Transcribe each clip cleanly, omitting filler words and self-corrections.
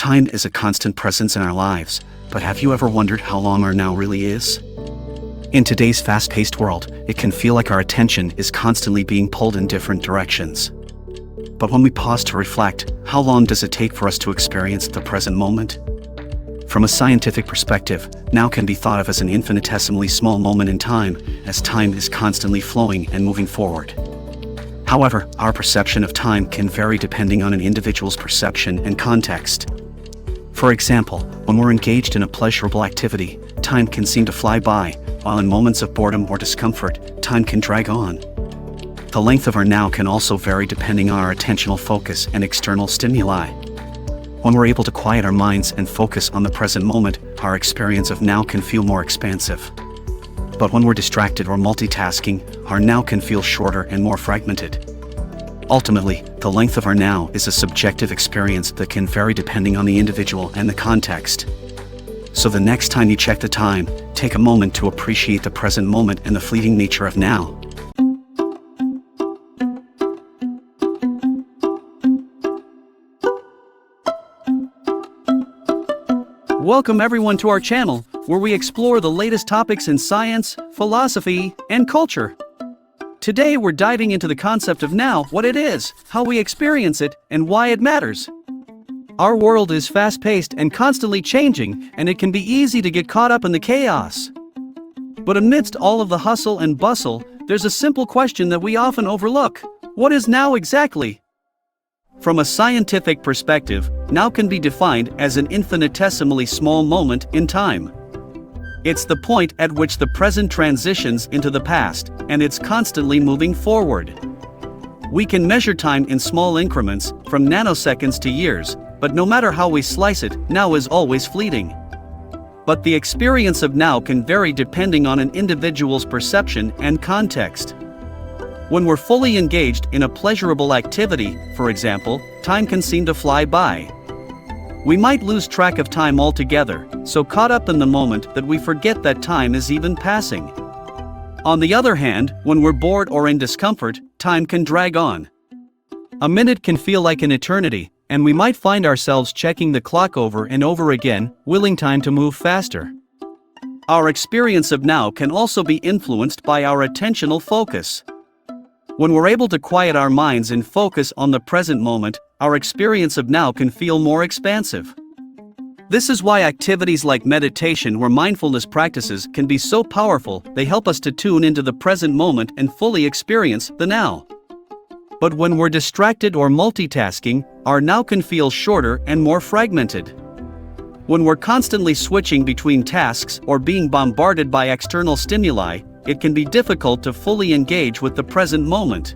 Time is a constant presence in our lives, but have you ever wondered how long our now really is? In today's fast-paced world, it can feel like our attention is constantly being pulled in different directions. But when we pause to reflect, how long does it take for us to experience the present moment? From a scientific perspective, now can be thought of as an infinitesimally small moment in time, as time is constantly flowing and moving forward. However, our perception of time can vary depending on an individual's perception and context. For example, when we're engaged in a pleasurable activity, time can seem to fly by, while in moments of boredom or discomfort, time can drag on. The length of our now can also vary depending on our attentional focus and external stimuli. When we're able to quiet our minds and focus on the present moment, our experience of now can feel more expansive. But when we're distracted or multitasking, our now can feel shorter and more fragmented. Ultimately, the length of our now is a subjective experience that can vary depending on the individual and the context. So the next time you check the time, take a moment to appreciate the present moment and the fleeting nature of now. Welcome everyone to our channel, where we explore the latest topics in science, philosophy, and culture. Today we're diving into the concept of now, what it is, how we experience it, and why it matters. Our world is fast-paced and constantly changing, and it can be easy to get caught up in the chaos. But amidst all of the hustle and bustle, there's a simple question that we often overlook. What is now exactly? From a scientific perspective, now can be defined as an infinitesimally small moment in time. It's the point at which the present transitions into the past, and it's constantly moving forward. We can measure time in small increments, from nanoseconds to years, but no matter how we slice it, now is always fleeting. But the experience of now can vary depending on an individual's perception and context. When we're fully engaged in a pleasurable activity, for example, time can seem to fly by. We might lose track of time altogether, so caught up in the moment that we forget that time is even passing. On the other hand, when we're bored or in discomfort, time can drag on. A minute can feel like an eternity, and we might find ourselves checking the clock over and over again, willing time to move faster. Our experience of now can also be influenced by our attentional focus. When we're able to quiet our minds and focus on the present moment, our experience of now can feel more expansive. This is why activities like meditation or mindfulness practices can be so powerful. They help us to tune into the present moment and fully experience the now. But when we're distracted or multitasking, our now can feel shorter and more fragmented. When we're constantly switching between tasks or being bombarded by external stimuli, it can be difficult to fully engage with the present moment.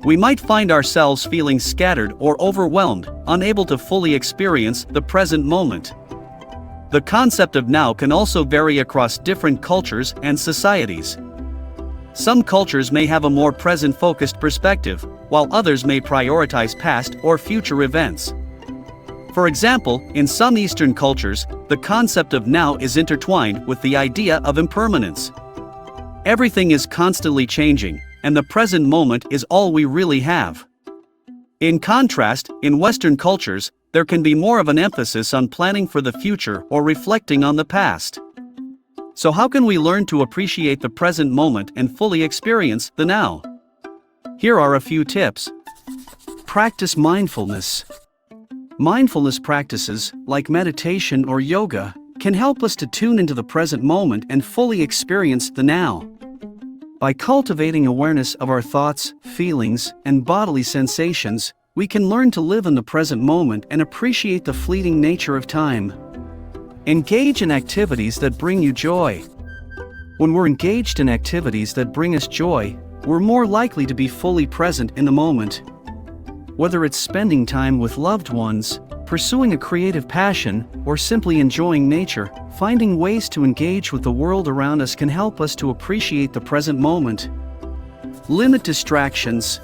We might find ourselves feeling scattered or overwhelmed, unable to fully experience the present moment. The concept of now can also vary across different cultures and societies. Some cultures may have a more present-focused perspective, while others may prioritize past or future events. For example, in some Eastern cultures, the concept of now is intertwined with the idea of impermanence. Everything is constantly changing, and the present moment is all we really have. In contrast, in Western cultures, there can be more of an emphasis on planning for the future or reflecting on the past. So how can we learn to appreciate the present moment and fully experience the now? Here are a few tips. Practice mindfulness. Mindfulness practices, like meditation or yoga, can help us to tune into the present moment and fully experience the now. By cultivating awareness of our thoughts, feelings, and bodily sensations, we can learn to live in the present moment and appreciate the fleeting nature of time. Engage in activities that bring you joy. When we're engaged in activities that bring us joy, we're more likely to be fully present in the moment. Whether it's spending time with loved ones, pursuing a creative passion, or simply enjoying nature, finding ways to engage with the world around us can help us to appreciate the present moment. Limit distractions.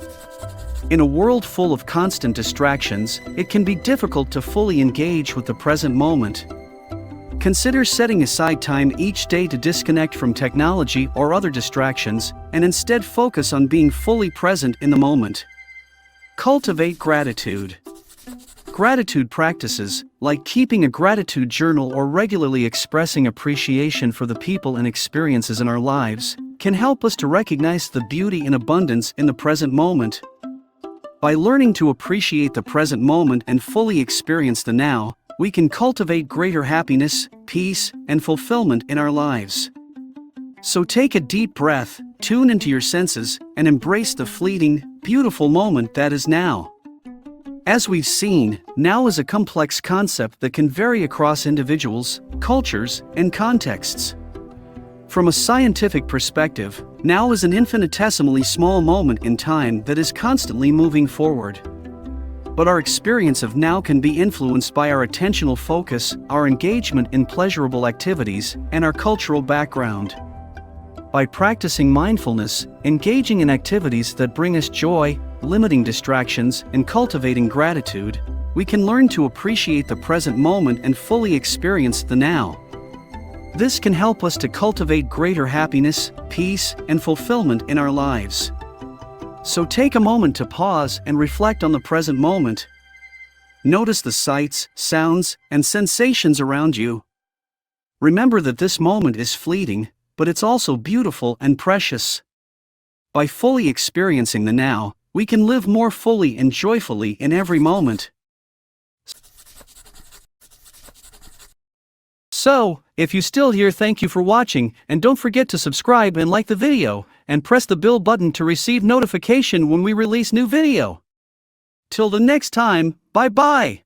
In a world full of constant distractions, it can be difficult to fully engage with the present moment. Consider setting aside time each day to disconnect from technology or other distractions, and instead focus on being fully present in the moment. Cultivate gratitude. Gratitude practices, like keeping a gratitude journal or regularly expressing appreciation for the people and experiences in our lives, can help us to recognize the beauty and abundance in the present moment. By learning to appreciate the present moment and fully experience the now, we can cultivate greater happiness, peace, and fulfillment in our lives. So take a deep breath, tune into your senses, and embrace the fleeting, beautiful moment that is now. As we've seen, now is a complex concept that can vary across individuals, cultures, and contexts. From a scientific perspective, now is an infinitesimally small moment in time that is constantly moving forward. But our experience of now can be influenced by our attentional focus, our engagement in pleasurable activities, and our cultural background. By practicing mindfulness, engaging in activities that bring us joy, limiting distractions, and cultivating gratitude, we can learn to appreciate the present moment and fully experience the now. This can help us to cultivate greater happiness, peace, and fulfillment in our lives. So take a moment to pause and reflect on the present moment. Notice the sights, sounds, and sensations around you. Remember that this moment is fleeting, but it's also beautiful and precious. By fully experiencing the now, we can live more fully and joyfully in every moment. So, if you're still here, thank you for watching, and don't forget to subscribe and like the video, and press the bell button to receive notification when we release new video. Till the next time, bye-bye.